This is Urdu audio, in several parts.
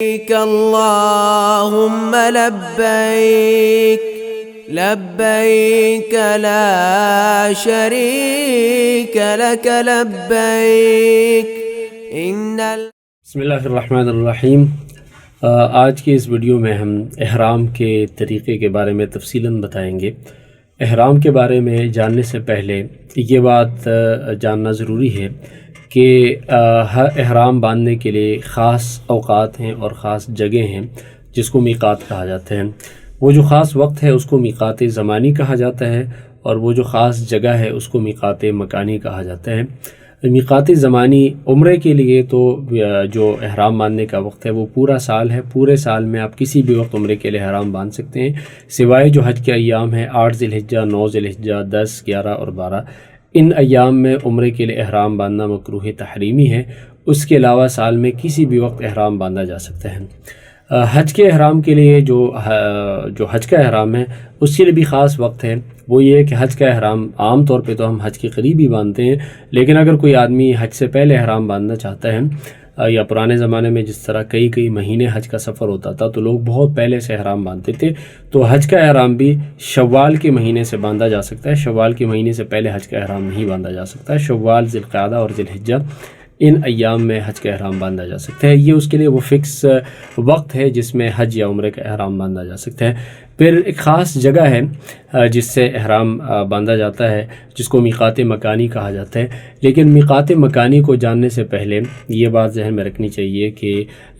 لبيك اللهم لبيك لبيك لا شريك لك لبيك بسم اللہ الرحمن الرحیم۔ آج کے اس ویڈیو میں ہم احرام کے طریقے کے بارے میں تفصیلاً بتائیں گے۔ احرام کے بارے میں جاننے سے پہلے یہ بات جاننا ضروری ہے کہ احرام باندھنے کے لیے خاص اوقات ہیں اور خاص جگہ ہیں جس کو میقات کہا جاتا ہے۔ وہ جو خاص وقت ہے اس کو میقات زمانی کہا جاتا ہے، اور وہ جو خاص جگہ ہے اس کو میقات مکانی کہا جاتا ہے۔ میقات زمانی عمرے کے لیے تو جو احرام باندھنے کا وقت ہے وہ پورا سال ہے۔ پورے سال میں آپ کسی بھی وقت عمرے کے لیے احرام باندھ سکتے ہیں، سوائے جو حج کے ایام ہیں 8 ذی الحجہ، 9 ذی الحجہ، 10، 11 اور 12۔ ان ایام میں عمرے کے لیے احرام باندھنا مکروہ تحریمی ہے۔ اس کے علاوہ سال میں کسی بھی وقت احرام باندھا جا سکتا ہے۔ حج کے احرام کے لیے جو حج کا احرام ہے اس کے لیے بھی خاص وقت ہے۔ وہ یہ ہے کہ حج کا احرام عام طور پہ تو ہم حج کے قریب ہی باندھتے ہیں، لیکن اگر کوئی آدمی حج سے پہلے احرام باندھنا چاہتا ہے، یا پرانے زمانے میں جس طرح کئی مہینے حج کا سفر ہوتا تھا تو لوگ بہت پہلے سے احرام باندھتے تھے، تو حج کا احرام بھی شوال کے مہینے سے باندھا جا سکتا ہے۔ شوال کے مہینے سے پہلے حج کا احرام نہیں باندھا جا سکتا ہے۔ شوال، ذی القعدہ اور ذی الحجہ، ان ایام میں حج کا احرام باندھا جا سکتا ہے۔ یہ اس کے لیے وہ فکس وقت ہے جس میں حج یا عمرے کا احرام باندھا جا سکتا ہے۔ پھر ایک خاص جگہ ہے جس سے احرام باندھا جاتا ہے، جس کو میقات مکانی کہا جاتا ہے۔ لیکن میقات مکانی کو جاننے سے پہلے یہ بات ذہن میں رکھنی چاہیے کہ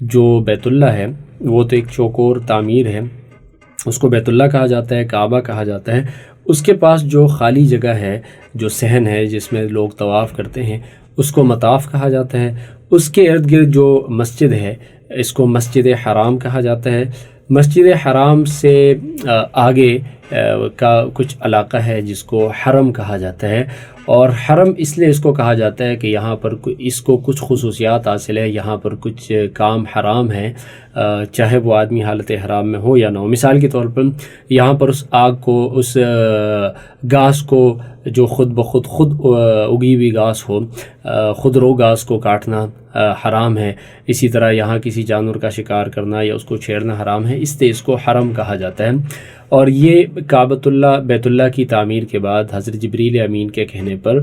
جو بیت اللہ ہے وہ تو ایک چوکور تعمیر ہے، اس کو بیت اللہ کہا جاتا ہے، کعبہ کہا جاتا ہے۔ اس کے پاس جو خالی جگہ ہے، جو صحن ہے جس میں لوگ طواف کرتے ہیں، اس کو مطاف کہا جاتا ہے۔ اس کے ارد گرد جو مسجد ہے اس کو مسجد حرام کہا جاتا ہے۔ مسجد حرام سے آگے کا کچھ علاقہ ہے جس کو حرم کہا جاتا ہے، اور حرم اس لیے اس کو کہا جاتا ہے کہ یہاں پر اس کو کچھ خصوصیات حاصل ہے، یہاں پر کچھ کام حرام ہیں، چاہے وہ آدمی حالت احرام میں ہو یا نہ ہو۔ مثال کے طور پر یہاں پر اس آگ کو، اس گھاس کو جو خود بخود اگی ہوئی گھاس ہو، خود رو گھاس کو کاٹنا حرام ہے۔ اسی طرح یہاں کسی جانور کا شکار کرنا یا اس کو چھیڑنا حرام ہے، اس لیے اس کو حرم کہا جاتا ہے۔ اور یہ کعبۃ اللہ، بیت اللہ کی تعمیر کے بعد حضرت جبریل امین کے کہنے پر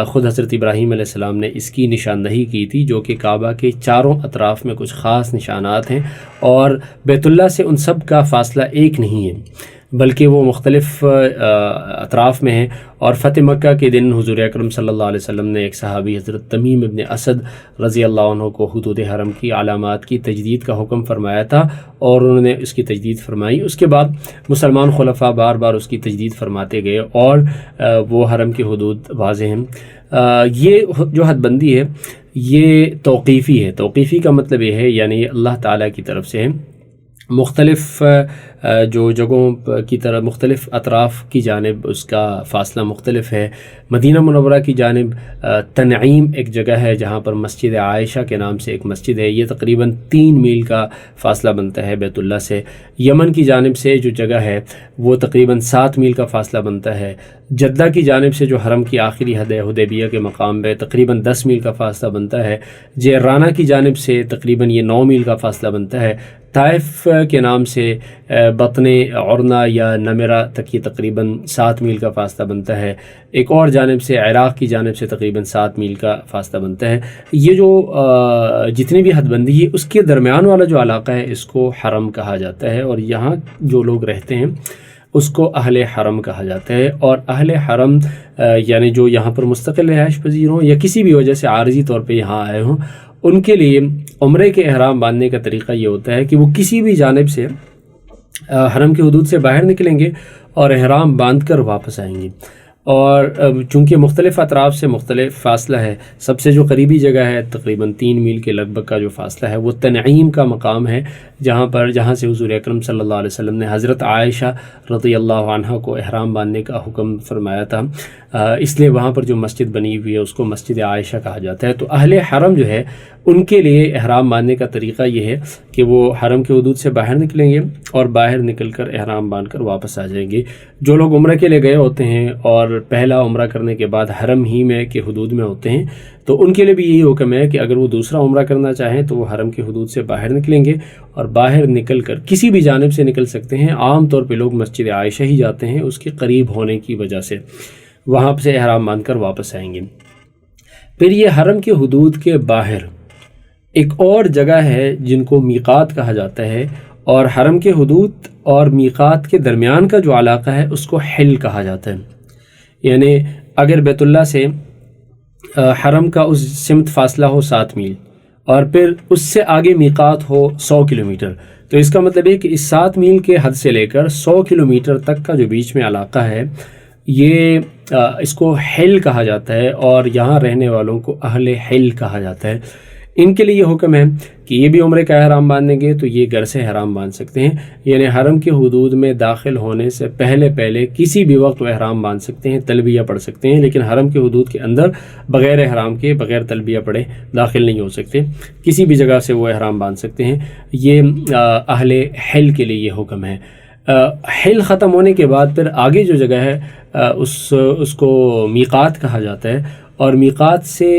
خود حضرت ابراہیم علیہ السلام نے اس کی نشاندہی کی تھی، جو کہ کعبہ کے چاروں اطراف میں کچھ خاص نشانات ہیں، اور بیت اللہ سے ان سب کا فاصلہ ایک نہیں ہے بلکہ وہ مختلف اطراف میں ہیں۔ اور فتح مکہ کے دن حضور اکرم صلی اللہ علیہ وسلم نے ایک صحابی حضرت تمیم ابن اسد رضی اللہ عنہ کو حدود حرم کی علامات کی تجدید کا حکم فرمایا تھا، اور انہوں نے اس کی تجدید فرمائی۔ اس کے بعد مسلمان خلفاء بار بار اس کی تجدید فرماتے گئے، اور وہ حرم کی حدود واضح ہیں۔ یہ جو حد بندی ہے یہ توقیفی ہے۔ توقیفی کا مطلب یہ ہے یعنی اللہ تعالیٰ کی طرف سے ہے۔ مختلف جو جگہوں کی طرف، مختلف اطراف کی جانب اس کا فاصلہ مختلف ہے۔ مدینہ منورہ کی جانب تنعیم ایک جگہ ہے جہاں پر مسجد عائشہ کے نام سے ایک مسجد ہے، یہ تقریباً 3 میل کا فاصلہ بنتا ہے بیت اللہ سے۔ یمن کی جانب سے جو جگہ ہے وہ تقریباً 7 میل کا فاصلہ بنتا ہے۔ جدہ کی جانب سے جو حرم کی آخری حد ہے حدیبیہ کے مقام پہ تقریباً 10 میل کا فاصلہ بنتا ہے۔ جیرانہ کی جانب سے تقریباً یہ 9 میل کا فاصلہ بنتا ہے۔ طائف کے نام سے بطن عرنہ یا نمرہ تک یہ تقریباً 7 میل کا فاصلہ بنتا ہے۔ ایک اور جانب سے عراق کی جانب سے تقریباً 7 میل کا فاصلہ بنتا ہے۔ یہ جو جتنی بھی حد بندی ہے اس کے درمیان والا جو علاقہ ہے اس کو حرم کہا جاتا ہے، اور یہاں جو لوگ رہتے ہیں اس کو اہل حرم کہا جاتا ہے۔ اور اہل حرم یعنی جو یہاں پر مستقل رہائش پذیر ہوں یا کسی بھی وجہ سے عارضی طور پہ یہاں آئے ہوں، ان کے لیے عمرے کے احرام باندھنے کا طریقہ یہ ہوتا ہے کہ وہ کسی بھی جانب سے حرم کی حدود سے باہر نکلیں گے اور احرام باندھ کر واپس آئیں گے۔ اور چونکہ مختلف اطراف سے مختلف فاصلہ ہے، سب سے جو قریبی جگہ ہے تقریباً 3 میل کے لگ بھگ کا جو فاصلہ ہے وہ تنعیم کا مقام ہے، جہاں سے حضور اکرم صلی اللہ علیہ وسلم نے حضرت عائشہ رضی اللہ عنہ کو احرام باندھنے کا حکم فرمایا تھا۔ اس لیے وہاں پر جو مسجد بنی ہوئی ہے اس کو مسجد عائشہ کہا جاتا ہے۔ تو اہل حرم جو ہے ان کے لیے احرام باندھنے کا طریقہ یہ ہے کہ وہ حرم کے حدود سے باہر نکلیں گے اور باہر نکل کر احرام باندھ کر واپس آ جائیں گے۔ جو لوگ عمرہ کے لیے گئے ہوتے ہیں اور اور پہلا عمرہ کرنے کے بعد حرم ہی میں کے حدود میں ہوتے ہیں تو ان کے لیے بھی یہی حکم ہے کہ اگر وہ دوسرا عمرہ کرنا چاہیں تو وہ حرم کے حدود سے باہر نکلیں گے، اور باہر نکل کر کسی بھی جانب سے نکل سکتے ہیں۔ عام طور پہ لوگ مسجد عائشہ ہی جاتے ہیں، اس کے قریب ہونے کی وجہ سے وہاں سے احرام باندھ کر واپس آئیں گے۔ پھر یہ حرم کے حدود کے باہر ایک اور جگہ ہے جن کو میقات کہا جاتا ہے، اور حرم کے حدود اور میقات کے درمیان کا جو علاقہ ہے اس کو حل کہا جاتا ہے۔ یعنی اگر بیت اللہ سے حرم کا اس سمت فاصلہ ہو 7 میل اور پھر اس سے آگے میقات ہو 100 کلومیٹر، تو اس کا مطلب ہے کہ اس 7 میل کے حد سے لے کر 100 کلومیٹر تک کا جو بیچ میں علاقہ ہے یہ اس کو حل کہا جاتا ہے، اور یہاں رہنے والوں کو اہل حل کہا جاتا ہے۔ ان کے لیے یہ حکم ہے کہ یہ بھی عمرے کا احرام باندھیں گے تو یہ گھر سے احرام باندھ سکتے ہیں، یعنی حرم کے حدود میں داخل ہونے سے پہلے کسی بھی وقت وہ احرام باندھ سکتے ہیں، تلبیہ پڑھ سکتے ہیں، لیکن حرم کے حدود کے اندر بغیر احرام کے، بغیر تلبیہ پڑھے داخل نہیں ہو سکتے، کسی بھی جگہ سے وہ احرام باندھ سکتے ہیں۔ یہ اہل حل کے لیے یہ حکم ہے۔ حل ختم ہونے کے بعد پھر آگے جو جگہ ہے اس کو میقات کہا جاتا ہے، اور میقات سے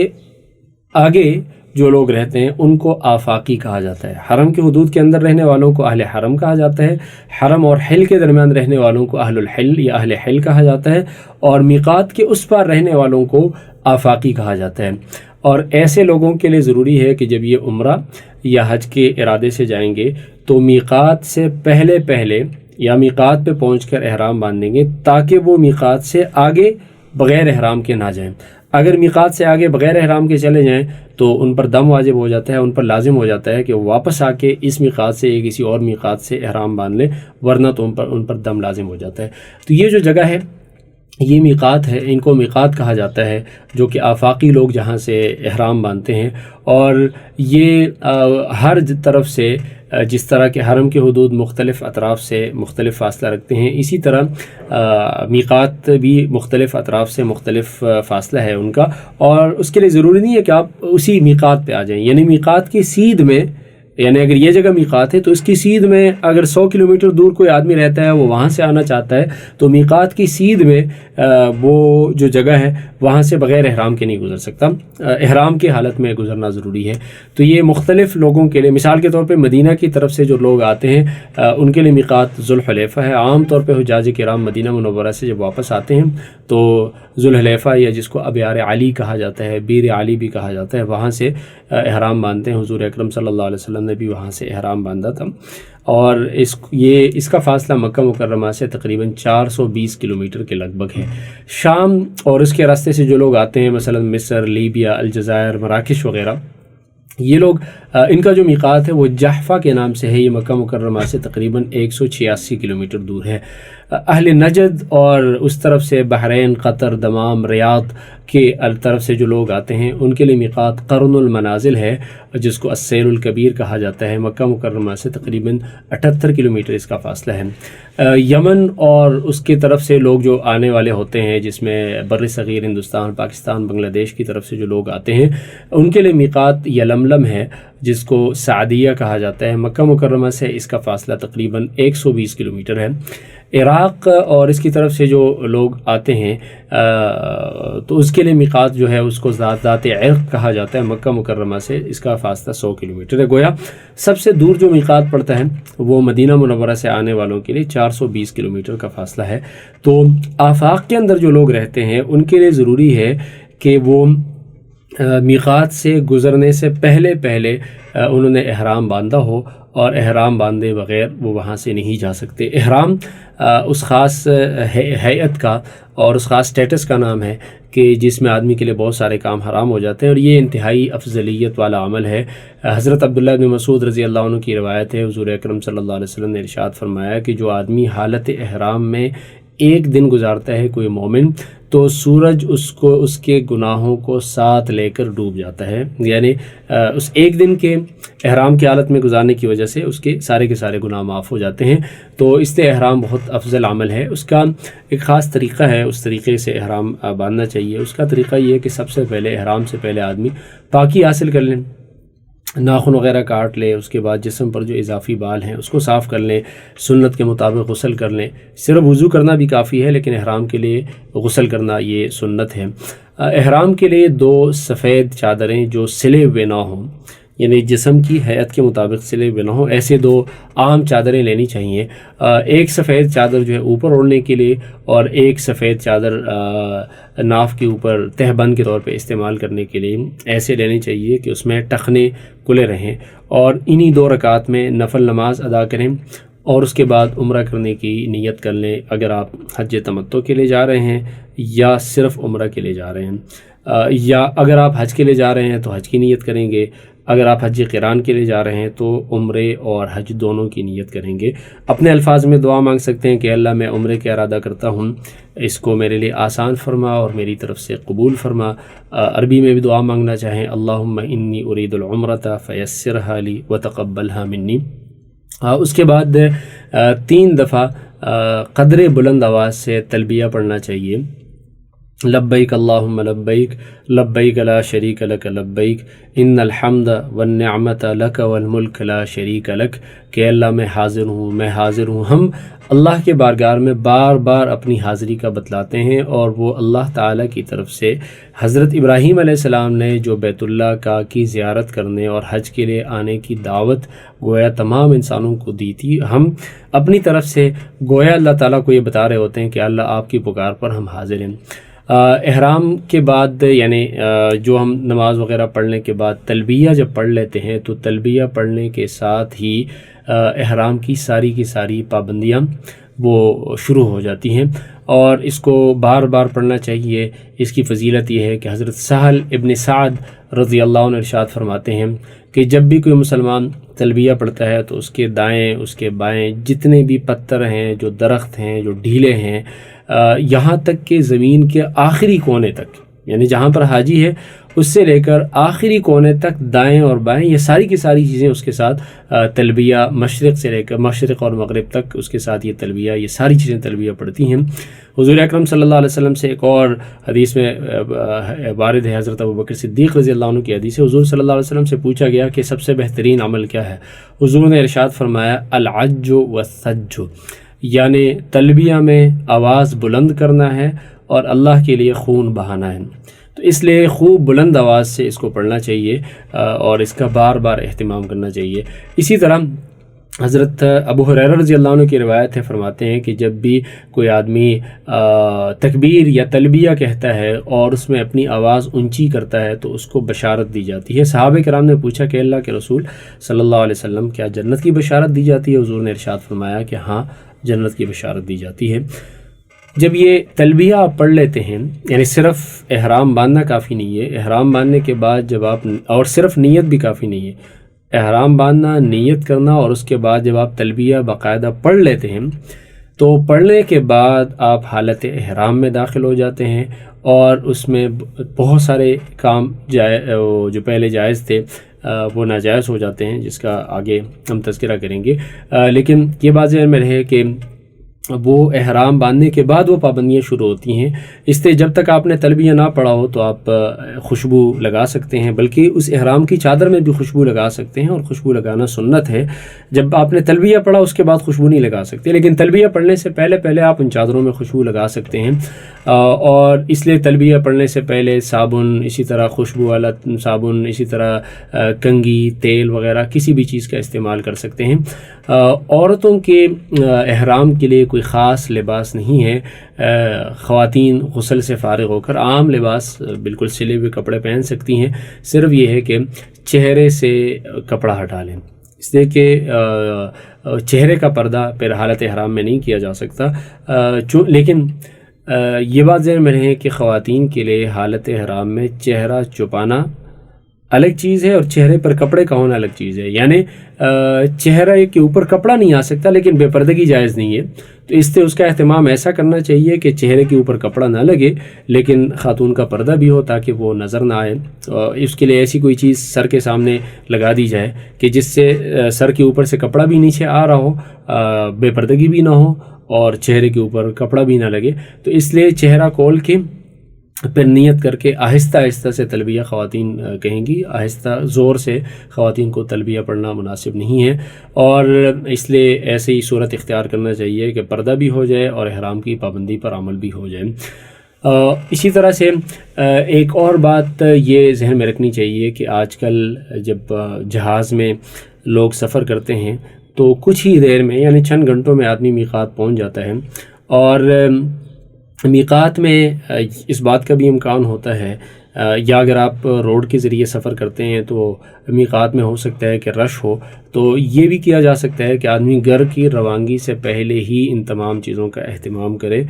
آگے جو لوگ رہتے ہیں ان کو آفاقی کہا جاتا ہے۔ حرم کے حدود کے اندر رہنے والوں کو اہل حرم کہا جاتا ہے، حرم اور حل کے درمیان رہنے والوں کو اہل الحل یا اہل حل کہا جاتا ہے، اور میقات کے اس پار رہنے والوں کو آفاقی کہا جاتا ہے۔ اور ایسے لوگوں کے لیے ضروری ہے کہ جب یہ عمرہ یا حج کے ارادے سے جائیں گے تو میقات سے پہلے یا میقات پہ پہنچ کر احرام باندھیں گے، تاکہ وہ میقات سے آگے بغیر احرام کے نہ جائیں۔ اگر میقات سے آگے بغیر احرام کے چلے جائیں تو ان پر دم واجب ہو جاتا ہے، ان پر لازم ہو جاتا ہے کہ وہ واپس آ کے اس میقات سے یا کسی اور میقات سے احرام باندھ لیں، ورنہ تو ان پر دم لازم ہو جاتا ہے۔ تو یہ جو جگہ ہے یہ میقات ہے، ان کو میقات کہا جاتا ہے، جو کہ آفاقی لوگ جہاں سے احرام باندھتے ہیں۔ اور یہ ہر طرف سے جس طرح کہ حرم کے حدود مختلف اطراف سے مختلف فاصلہ رکھتے ہیں، اسی طرح میقات بھی مختلف اطراف سے مختلف فاصلہ ہے ان کا، اور اس کے لیے ضروری نہیں ہے کہ آپ اسی میقات پہ آ جائیں۔ یعنی میقات کی سیدھ میں، یعنی اگر یہ جگہ میقات ہے تو اس کی سیدھ میں اگر 100 کلومیٹر دور کوئی آدمی رہتا ہے، وہ وہاں سے آنا چاہتا ہے، تو میقات کی سیدھ میں وہ جو جگہ ہے وہاں سے بغیر احرام کے نہیں گزر سکتا، احرام کی حالت میں گزرنا ضروری ہے۔ تو یہ مختلف لوگوں کے لیے، مثال کے طور پہ مدینہ کی طرف سے جو لوگ آتے ہیں ان کے لیے میقات ذوالحلیفہ ہے۔ عام طور پہ حجاج کرام مدینہ منورہ سے جب واپس آتے ہیں تو ذوالحلیفہ، یا جس کو ابیار علی کہا جاتا ہے، بیر علی بھی کہا جاتا ہے، وہاں سے احرام باندھتے ہیں۔ حضور اکرم صلی اللہ علیہ وسلم نے بھی وہاں سے احرام باندھا تھا، اور اس کا فاصلہ مکہ مکرمہ سے تقریباً 420 کلومیٹر کے لگ بھگ ہے۔ شام اور اس کے راستے سے جو لوگ آتے ہیں، مثلا مصر، لیبیا، الجزائر، مراکش وغیرہ، یہ لوگ ان کا جو میقات ہے وہ جحفہ کے نام سے ہے، یہ مکہ مکرمہ سے تقریباً 186 کلومیٹر دور ہے۔ اہل نجد اور اس طرف سے بحرین، قطر، دمام، ریاض کے طرف سے جو لوگ آتے ہیں ان کے لیے میقات قرن المنازل ہے، جس کو السیل الکبیر کہا جاتا ہے۔ مکہ مکرمہ سے تقریباً 78 کلومیٹر اس کا فاصلہ ہے۔ یمن اور اس کی طرف سے لوگ جو آنے والے ہوتے ہیں، جس میں بر صغیر ہندوستان، پاکستان، بنگلہ دیش کی طرف سے جو لوگ آتے ہیں، ان کے لیے میقات یلملم ہے، جس کو سعدیہ کہا جاتا ہے۔ مکہ مکرمہ سے اس کا فاصلہ تقریباً 120 کلومیٹر ہے۔ عراق اور اس کی طرف سے جو لوگ آتے ہیں تو اس کے لیے میقات جو ہے اس کو ذات عرق کہا جاتا ہے۔ مکہ مکرمہ سے اس کا فاصلہ 100 کلومیٹر ہے۔ گویا سب سے دور جو میقات پڑتا ہے وہ مدینہ منورہ سے آنے والوں کے لیے 420 کلومیٹر کا فاصلہ ہے۔ تو آفاق کے اندر جو لوگ رہتے ہیں ان کے لیے ضروری ہے کہ وہ میقات سے گزرنے سے پہلے انہوں نے احرام باندھا ہو، اور احرام باندھے بغیر وہ وہاں سے نہیں جا سکتے۔ احرام اس خاص ہیئت کا اور اس خاص سٹیٹس کا نام ہے کہ جس میں آدمی کے لیے بہت سارے کام حرام ہو جاتے ہیں، اور یہ انتہائی افضلیت والا عمل ہے۔ حضرت عبداللہ بن مسعود رضی اللہ عنہ کی روایت ہے، حضور اکرم صلی اللہ علیہ وسلم نے ارشاد فرمایا کہ جو آدمی حالت احرام میں ایک دن گزارتا ہے، کوئی مومن، تو سورج اس کے گناہوں کو ساتھ لے کر ڈوب جاتا ہے۔ یعنی اس ایک دن کے احرام کی حالت میں گزارنے کی وجہ سے اس کے سارے گناہ معاف ہو جاتے ہیں۔ تو اس سے احرام بہت افضل عمل ہے۔ اس کا ایک خاص طریقہ ہے، اس طریقے سے احرام باندھنا چاہیے۔ اس کا طریقہ یہ ہے کہ سب سے پہلے احرام سے پہلے آدمی پاکی حاصل کر لیں، ناخن وغیرہ کاٹ لے، اس کے بعد جسم پر جو اضافی بال ہیں اس کو صاف کر لیں، سنت کے مطابق غسل کر لیں۔ صرف وضو کرنا بھی کافی ہے، لیکن احرام کے لیے غسل کرنا یہ سنت ہے۔ احرام کے لیے 2 سفید چادریں جو سلے ہوئے نہ ہوں، یعنی جسم کی ہیئت کے مطابق سلے ہوئے نہ ہوں، ایسے 2 عام چادریں لینی چاہیے۔ ایک سفید چادر جو ہے اوپر اوڑھنے کے لیے، اور ایک سفید چادر ناف کے اوپر تہبند کے طور پہ استعمال کرنے کے لیے ایسے لینی چاہیے کہ اس میں ٹخنے کھلے رہیں، اور انہی 2 رکعات میں نفل نماز ادا کریں، اور اس کے بعد عمرہ کرنے کی نیت کر لیں، اگر آپ حج تمتع کے لیے جا رہے ہیں یا صرف عمرہ کے لیے جا رہے ہیں، یا اگر آپ حج کے لیے جا رہے ہیں تو حج کی نیت کریں گے، اگر آپ حج قران کے لیے جا رہے ہیں تو عمرے اور حج دونوں کی نیت کریں گے۔ اپنے الفاظ میں دعا مانگ سکتے ہیں کہ اللہ میں عمرے کا ارادہ کرتا ہوں، اس کو میرے لیے آسان فرما اور میری طرف سے قبول فرما۔ عربی میں بھی دعا مانگنا چاہیں اللہم انی ارید العمرۃ فیسرھا لی وتقبلھا منی۔ اس کے بعد 3 دفعہ قدر بلند آواز سے تلبیہ پڑھنا چاہیے، لبیک اللہم لبیک لبیک لا شریک لک لبیک ان الحمد والنعمت لک والملک لا شریک لک، کہ اللہ میں حاضر ہوں، میں حاضر ہوں۔ ہم اللہ کے بارگاہ میں بار بار اپنی حاضری کا بتلاتے ہیں، اور وہ اللہ تعالیٰ کی طرف سے حضرت ابراہیم علیہ السلام نے جو بیت اللہ کی زیارت کرنے اور حج کے لیے آنے کی دعوت گویا تمام انسانوں کو دی تھی، ہم اپنی طرف سے گویا اللہ تعالیٰ کو یہ بتا رہے ہوتے ہیں کہ اللہ آپ کی پکار پر ہم حاضر ہیں۔ احرام کے بعد یعنی جو ہم نماز وغیرہ پڑھنے کے بعد تلبیہ جب پڑھ لیتے ہیں تو تلبیہ پڑھنے کے ساتھ ہی احرام کی ساری پابندیاں وہ شروع ہو جاتی ہیں، اور اس کو بار بار پڑھنا چاہیے۔ اس کی فضیلت یہ ہے کہ حضرت سہل ابن سعد رضی اللہ عنہ ارشاد فرماتے ہیں کہ جب بھی کوئی مسلمان تلبیہ پڑھتا ہے تو اس کے دائیں اس کے بائیں جتنے بھی پتھر ہیں، جو درخت ہیں، جو ڈھیلے ہیں، یہاں تک کہ زمین کے آخری کونے تک، یعنی جہاں پر حاجی ہے اس سے لے کر آخری کونے تک دائیں اور بائیں یہ ساری کی ساری چیزیں اس کے ساتھ تلبیہ، مشرق سے لے کر مشرق اور مغرب تک اس کے ساتھ یہ تلبیہ، یہ ساری چیزیں تلبیہ پڑھتی ہیں۔ حضور اکرم صلی اللہ علیہ وسلم سے ایک اور حدیث میں وارد ہے، حضرت ابوبکر صدیق رضی اللہ عنہ کی حدیث ہے، حضور صلی اللہ علیہ وسلم سے پوچھا گیا کہ سب سے بہترین عمل کیا ہے؟ حضور نے ارشاد فرمایا العج والثج، یعنی تلبیہ میں آواز بلند کرنا ہے اور اللہ کے لیے خون بہانا ہے، تو اس لیے خوب بلند آواز سے اس کو پڑھنا چاہیے اور اس کا بار بار اہتمام کرنا چاہیے۔ اسی طرح حضرت ابو ہریرہ رضی اللہ عنہ کی روایت ہے، فرماتے ہیں کہ جب بھی کوئی آدمی تکبیر یا تلبیہ کہتا ہے اور اس میں اپنی آواز اونچی کرتا ہے تو اس کو بشارت دی جاتی ہے۔ صحابہ کرام نے پوچھا کہ اللہ کے رسول صلی اللہ علیہ وسلم کیا جنت کی بشارت دی جاتی ہے؟ حضور نے ارشاد فرمایا کہ ہاں، جنت کی بشارت دی جاتی ہے۔ جب یہ تلبیہ آپ پڑھ لیتے ہیں، یعنی صرف احرام باندھنا کافی نہیں ہے، احرام باندھنے کے بعد جب آپ، اور صرف نیت بھی کافی نہیں ہے، احرام باندھنا، نیت کرنا، اور اس کے بعد جب آپ تلبیہ باقاعدہ پڑھ لیتے ہیں تو پڑھنے کے بعد آپ حالت احرام میں داخل ہو جاتے ہیں، اور اس میں بہت سارے کام جو پہلے جائز تھے وہ ناجائز ہو جاتے ہیں، جس کا آگے ہم تذکرہ کریں گے۔ لیکن یہ بات ذہن میں رہے کہ وہ احرام باندھنے کے بعد وہ پابندیاں شروع ہوتی ہیں، اس لیے جب تک آپ نے تلبیہ نہ پڑھا ہو تو آپ خوشبو لگا سکتے ہیں، بلکہ اس احرام کی چادر میں بھی خوشبو لگا سکتے ہیں، اور خوشبو لگانا سنت ہے۔ جب آپ نے تلبیہ پڑھا اس کے بعد خوشبو نہیں لگا سکتے، لیکن تلبیہ پڑھنے سے پہلے آپ ان چادروں میں خوشبو لگا سکتے ہیں، اور اس لیے تلبیہ پڑھنے سے پہلے صابن، اسی طرح خوشبو والا صابن، اسی طرح کنگھی، تیل وغیرہ کسی بھی چیز کا استعمال کر سکتے ہیں۔ عورتوں کے احرام کے لیے کوئی خاص لباس نہیں ہے، خواتین غسل سے فارغ ہو کر عام لباس، بالکل سلے ہوئے کپڑے پہن سکتی ہیں، صرف یہ ہے کہ چہرے سے کپڑا ہٹا لیں، اس لیے کہ چہرے کا پردہ پھر حالت احرام میں نہیں کیا جا سکتا۔ لیکن یہ بات ذہن میں رہے کہ خواتین کے لیے حالت احرام میں چہرہ چھپانا الگ چیز ہے اور چہرے پر کپڑے کا ہونا الگ چیز ہے، یعنی چہرے کے اوپر کپڑا نہیں آ سکتا لیکن بے پردگی جائز نہیں ہے، تو اس سے اس کا اہتمام ایسا کرنا چاہیے کہ چہرے کے اوپر کپڑا نہ لگے لیکن خاتون کا پردہ بھی ہو تاکہ وہ نظر نہ آئے۔ اس کے لیے ایسی کوئی چیز سر کے سامنے لگا دی جائے کہ جس سے سر کے اوپر سے کپڑا بھی نیچے آ رہا ہو، بے پردگی بھی نہ ہو اور چہرے کے اوپر کپڑا بھی نہ لگے، تو اس لیے چہرہ کھول کے پھر نیت کر کے آہستہ آہستہ سے تلبیہ خواتین کہیں گی، آہستہ زور سے خواتین کو تلبیہ پڑھنا مناسب نہیں ہے، اور اس لیے ایسے ہی صورت اختیار کرنا چاہیے کہ پردہ بھی ہو جائے اور احرام کی پابندی پر عمل بھی ہو جائے۔ اسی طرح سے ایک اور بات یہ ذہن میں رکھنی چاہیے کہ آج کل جب جہاز میں لوگ سفر کرتے ہیں تو کچھ ہی دیر میں یعنی چند گھنٹوں میں آدمی میقات پہنچ جاتا ہے، اور میقات میں اس بات کا بھی امکان ہوتا ہے، یا اگر آپ روڈ کے ذریعے سفر کرتے ہیں تو میقات میں ہو سکتا ہے کہ رش ہو، تو یہ بھی کیا جا سکتا ہے کہ آدمی گھر کی روانگی سے پہلے ہی ان تمام چیزوں کا اہتمام کرے۔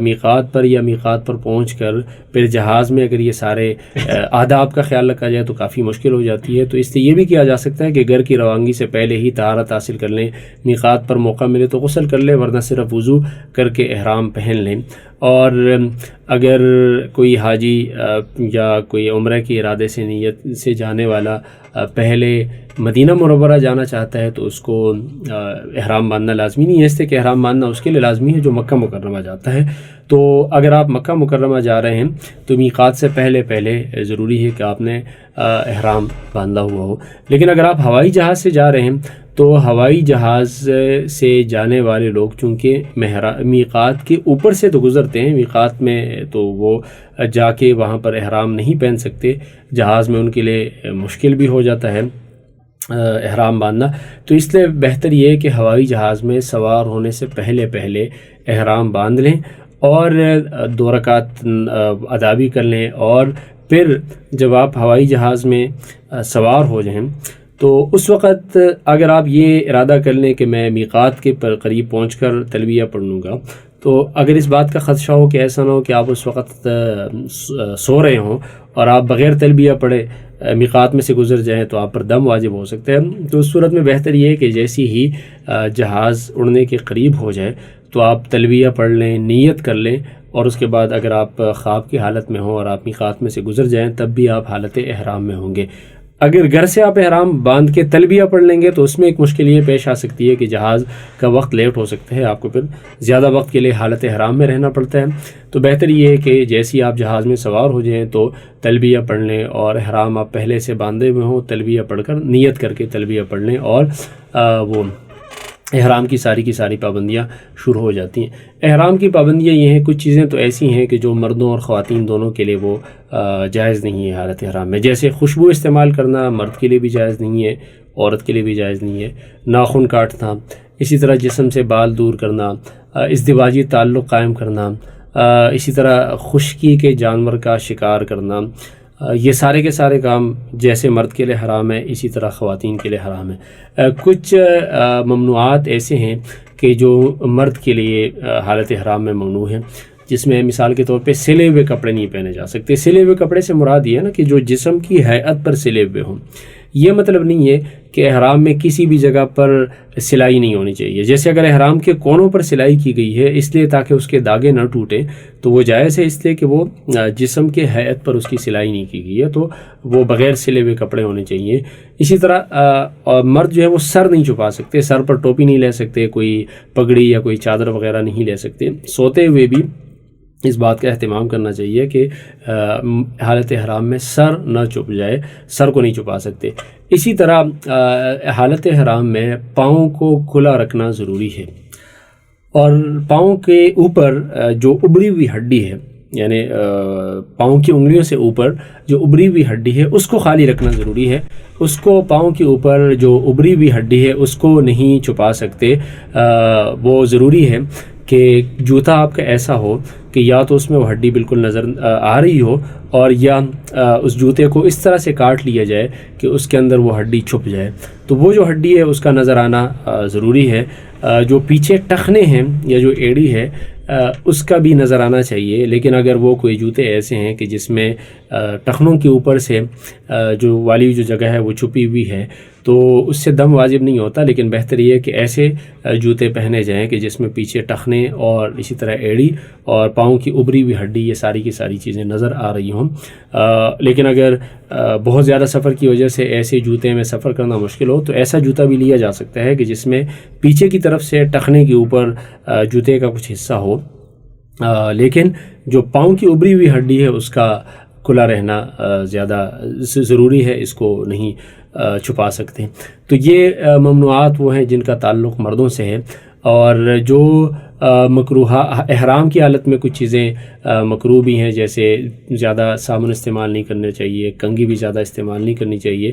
میقات پر یا میقات پر پہنچ کر پھر جہاز میں اگر یہ سارے آداب کا خیال رکھا جائے تو کافی مشکل ہو جاتی ہے، تو اس لیے یہ بھی کیا جا سکتا ہے کہ گھر کی روانگی سے پہلے ہی طہارت حاصل کر لیں، میقات پر موقع ملے تو غسل کر لیں، ورنہ صرف وضو کر کے احرام پہن لیں۔ اور اگر کوئی حاجی یا کوئی عمرہ کے ارادے سے نیت سے جانے والا پہلے مدینہ منورہ جانا چاہتا ہے تو اس کو احرام باندھنا لازمی نہیں ہے، اس سے کہ احرام باندھنا اس کے لیے لازمی ہے جو مکہ مکرمہ جاتا ہے۔ تو اگر آپ مکہ مکرمہ جا رہے ہیں تو میقات سے پہلے ضروری ہے کہ آپ نے احرام باندھا ہوا ہو۔ لیکن اگر آپ ہوائی جہاز سے جا رہے ہیں تو ہوائی جہاز سے جانے والے لوگ چونکہ میقات کے اوپر سے تو گزرتے ہیں، میقات میں تو وہ جا کے وہاں پر احرام نہیں پہن سکتے، جہاز میں ان کے لیے مشکل بھی ہو جاتا ہے احرام باندھنا، تو اس لیے بہتر یہ ہے کہ ہوائی جہاز میں سوار ہونے سے پہلے احرام باندھ لیں اور 2 رکعت ادا بھی کر لیں، اور پھر جب آپ ہوائی جہاز میں سوار ہو جائیں تو اس وقت اگر آپ یہ ارادہ کر لیں کہ میں میقات کے قریب پہنچ کر تلبیہ پڑھ لوں گا، تو اگر اس بات کا خدشہ ہو کہ ایسا نہ ہو کہ آپ اس وقت سو رہے ہوں اور آپ بغیر تلبیہ پڑھے میقات میں سے گزر جائیں تو آپ پر دم واجب ہو سکتا ہے، تو اس صورت میں بہتر یہ ہے کہ جیسی ہی جہاز اڑنے کے قریب ہو جائے تو آپ تلبیہ پڑھ لیں، نیت کر لیں، اور اس کے بعد اگر آپ خواب کی حالت میں ہوں اور آپ میقات میں سے گزر جائیں تب بھی آپ حالت احرام میں ہوں گے۔ اگر گھر سے آپ احرام باندھ کے تلبیہ پڑھ لیں گے تو اس میں ایک مشکل یہ پیش آ سکتی ہے کہ جہاز کا وقت لیٹ ہو سکتا ہے، آپ کو پھر زیادہ وقت کے لیے حالت احرام میں رہنا پڑتا ہے، تو بہتر یہ ہے کہ جیسی آپ جہاز میں سوار ہو جائیں تو تلبیہ پڑھ لیں، اور احرام آپ پہلے سے باندھے ہوئے ہوں تلبیہ پڑھ کر نیت کر کے تلبیہ پڑھ لیں، اور وہ احرام کی ساری پابندیاں شروع ہو جاتی ہیں۔ احرام کی پابندیاں یہ ہیں، کچھ چیزیں تو ایسی ہیں کہ جو مردوں اور خواتین دونوں کے لیے وہ جائز نہیں ہے حالت احرام میں، جیسے خوشبو استعمال کرنا مرد کے لیے بھی جائز نہیں ہے، عورت کے لیے بھی جائز نہیں ہے، ناخن کاٹنا، اسی طرح جسم سے بال دور کرنا، ازدواجی تعلق قائم کرنا، اسی طرح خشکی کے جانور کا شکار کرنا، یہ سارے کے سارے کام جیسے مرد کے لیے حرام ہے اسی طرح خواتین کے لیے حرام ہے۔ کچھ ممنوعات ایسے ہیں کہ جو مرد کے لیے حالت احرام میں ممنوع ہیں، جس میں مثال کے طور پہ سلے ہوئے کپڑے نہیں پہنے جا سکتے۔ سلے ہوئے کپڑے سے مراد یہ ہے نا کہ جو جسم کی ہیئت پر سلے ہوئے ہوں، یہ مطلب نہیں ہے کہ احرام میں کسی بھی جگہ پر سلائی نہیں ہونی چاہیے، جیسے اگر احرام کے کونوں پر سلائی کی گئی ہے اس لیے تاکہ اس کے داغے نہ ٹوٹیں تو وہ جائز ہے، اس لیے کہ وہ جسم کے ہیئت پر اس کی سلائی نہیں کی گئی ہے، تو وہ بغیر سلے ہوئے کپڑے ہونے چاہیے۔ اسی طرح مرد جو ہے وہ سر نہیں چھپا سکتے، سر پر ٹوپی نہیں لے سکتے، کوئی پگڑی یا کوئی چادر وغیرہ نہیں لے سکتے۔ سوتے ہوئے بھی اس بات کا اہتمام کرنا چاہیے کہ حالت احرام میں سر نہ چھپ جائے، سر کو نہیں چھپا سکتے۔ اسی طرح حالت احرام میں پاؤں کو کھلا رکھنا ضروری ہے، اور پاؤں کے اوپر جو ابری ہوئی ہڈی ہے، یعنی پاؤں کی انگلیوں سے اوپر جو ابری ہوئی ہڈی ہے اس کو خالی رکھنا ضروری ہے، اس کو پاؤں کے اوپر جو ابری ہوئی ہڈی ہے اس کو نہیں چھپا سکتے۔ وہ ضروری ہے کہ جوتا آپ کا ایسا ہو کہ یا تو اس میں وہ ہڈی بالکل نظر آ رہی ہو، اور یا اس جوتے کو اس طرح سے کاٹ لیا جائے کہ اس کے اندر وہ ہڈی چھپ جائے، تو وہ جو ہڈی ہے اس کا نظر آنا ضروری ہے۔ جو پیچھے ٹخنے ہیں یا جو ایڑی ہے اس کا بھی نظر آنا چاہیے، لیکن اگر وہ کوئی جوتے ایسے ہیں کہ جس میں ٹخنوں کے اوپر سے جو والی جو جگہ ہے وہ چھپی ہوئی ہے تو اس سے دم واجب نہیں ہوتا، لیکن بہتر یہ ہے کہ ایسے جوتے پہنے جائیں کہ جس میں پیچھے ٹخنے اور اسی طرح ایڑی اور پاؤں کی ابری ہوئی ہڈی یہ ساری کی ساری چیزیں نظر آ رہی ہوں۔ لیکن اگر بہت زیادہ سفر کی وجہ سے ایسے جوتے میں سفر کرنا مشکل ہو تو ایسا جوتا بھی لیا جا سکتا ہے کہ جس میں پیچھے کی طرف سے ٹخنے کے اوپر جوتے کا کچھ حصہ ہو، لیکن جو پاؤں کی ابری ہوئی ہڈی ہے اس کا کھلا رہنا زیادہ ضروری ہے، اس کو نہیں چھپا سکتے۔ تو یہ ممنوعات وہ ہیں جن کا تعلق مردوں سے ہے، اور جو مکروہہ احرام کی حالت میں کچھ چیزیں مکروہ بھی ہیں، جیسے زیادہ صابن استعمال نہیں کرنا چاہیے، کنگھی بھی زیادہ استعمال نہیں کرنی چاہیے،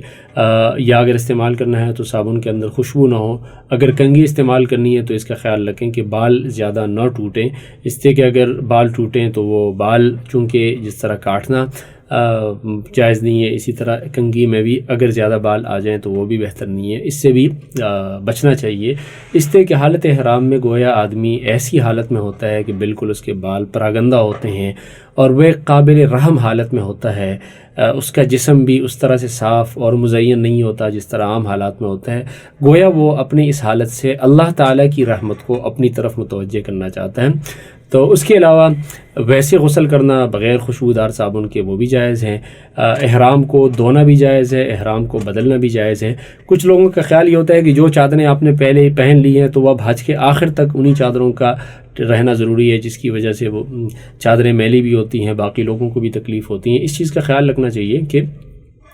یا اگر استعمال کرنا ہے تو صابن کے اندر خوشبو نہ ہو۔ اگر کنگھی استعمال کرنی ہے تو اس کا خیال رکھیں کہ بال زیادہ نہ ٹوٹیں، اس سے کہ اگر بال ٹوٹیں تو وہ بال چونکہ جس طرح کاٹنا جائز نہیں ہے، اسی طرح کنگھی میں بھی اگر زیادہ بال آ جائیں تو وہ بھی بہتر نہیں ہے، اس سے بھی بچنا چاہیے۔ اس طرح کہ حالت احرام میں گویا آدمی ایسی حالت میں ہوتا ہے کہ بالکل اس کے بال پراگندہ ہوتے ہیں اور وہ ایک قابل رحم حالت میں ہوتا ہے، اس کا جسم بھی اس طرح سے صاف اور مزین نہیں ہوتا جس طرح عام حالات میں ہوتا ہے، گویا وہ اپنی اس حالت سے اللہ تعالیٰ کی رحمت کو اپنی طرف متوجہ کرنا چاہتا ہے۔ تو اس کے علاوہ ویسے غسل کرنا بغیر خوشبودار صابن کے وہ بھی جائز ہیں، احرام کو دھونا بھی جائز ہے، احرام کو بدلنا بھی جائز ہے۔ کچھ لوگوں کا خیال یہ ہوتا ہے کہ جو چادریں آپ نے پہلے ہی پہن لی ہیں تو وہ اب حج کے آخر تک انہی چادروں کا رہنا ضروری ہے، جس کی وجہ سے وہ چادریں میلی بھی ہوتی ہیں، باقی لوگوں کو بھی تکلیف ہوتی ہیں۔ اس چیز کا خیال رکھنا چاہیے کہ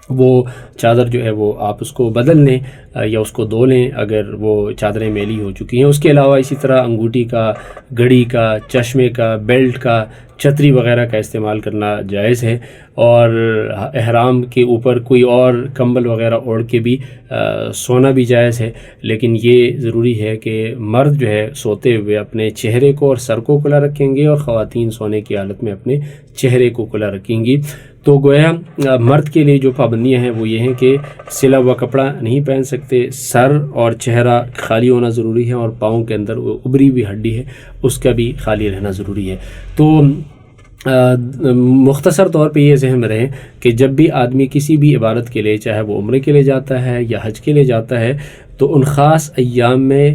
وہ چادر جو ہے وہ آپ اس کو بدل لیں یا اس کو دھو لیں اگر وہ چادریں میلی ہو چکی ہیں۔ اس کے علاوہ اسی طرح انگوٹھی کا، گھڑی کا، چشمے کا، بیلٹ کا، چھتری وغیرہ کا استعمال کرنا جائز ہے، اور احرام کے اوپر کوئی اور کمبل وغیرہ اوڑھ کے بھی سونا بھی جائز ہے، لیکن یہ ضروری ہے کہ مرد جو ہے سوتے ہوئے اپنے چہرے کو اور سر کو کھلا رکھیں گے، اور خواتین سونے کی حالت میں اپنے چہرے کو کھلا رکھیں گی۔ تو گویا مرد کے لیے جو پابندیاں ہیں وہ یہ ہیں کہ سلا ہوا کپڑا نہیں پہن سکتے، سر اور چہرہ خالی ہونا ضروری ہے، اور پاؤں کے اندر وہ ابری ہوئی ہڈی ہے اس کا بھی خالی رہنا ضروری ہے۔ تو مختصر طور پہ یہ ذہن میں رہے کہ جب بھی آدمی کسی بھی عبادت کے لیے، چاہے وہ عمرے کے لیے جاتا ہے یا حج کے لیے جاتا ہے، تو ان خاص ایام میں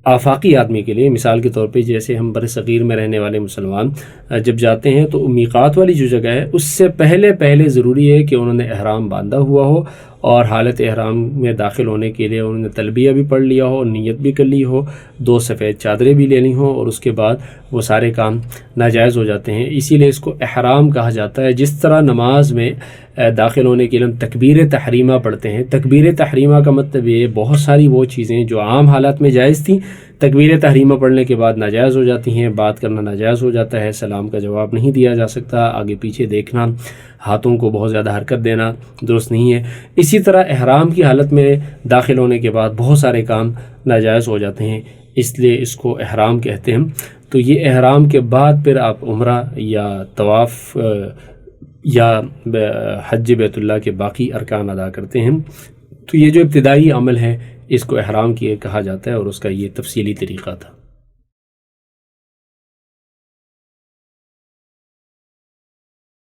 آفاقی آدمی کے لیے، مثال کے طور پہ جیسے ہم بر صغیر میں رہنے والے مسلمان جب جاتے ہیں تو میقات والی جو جگہ ہے اس سے پہلے ضروری ہے کہ انہوں نے احرام باندھا ہوا ہو، اور حالت احرام میں داخل ہونے کے لیے انہوں نے تلبیہ بھی پڑھ لیا ہو، نیت بھی کر لی ہو، 2 سفید چادریں بھی لے لی ہوں، اور اس کے بعد وہ سارے کام ناجائز ہو جاتے ہیں۔ اسی لیے اس کو احرام کہا جاتا ہے۔ جس طرح نماز میں داخل ہونے کے لیے ہم تکبیر تحریمہ پڑھتے ہیں، تکبیر تحریمہ کا مطلب یہ بہت ساری وہ چیزیں جو عام حالات میں جائز تھیں تکبیر تحریمہ پڑھنے کے بعد ناجائز ہو جاتی ہیں، بات کرنا ناجائز ہو جاتا ہے، سلام کا جواب نہیں دیا جا سکتا، آگے پیچھے دیکھنا، ہاتھوں کو بہت زیادہ حرکت دینا درست نہیں ہے۔ اسی طرح احرام کی حالت میں داخل ہونے کے بعد بہت سارے کام ناجائز ہو جاتے ہیں، اس لیے اس کو احرام کہتے ہیں۔ تو یہ احرام کے بعد پھر آپ عمرہ یا طواف یا حج بیت اللہ کے باقی ارکان ادا کرتے ہیں۔ تو یہ جو ابتدائی عمل ہے اس کو احرام کی کہا جاتا ہے، اور اس کا یہ تفصیلی طریقہ تھا۔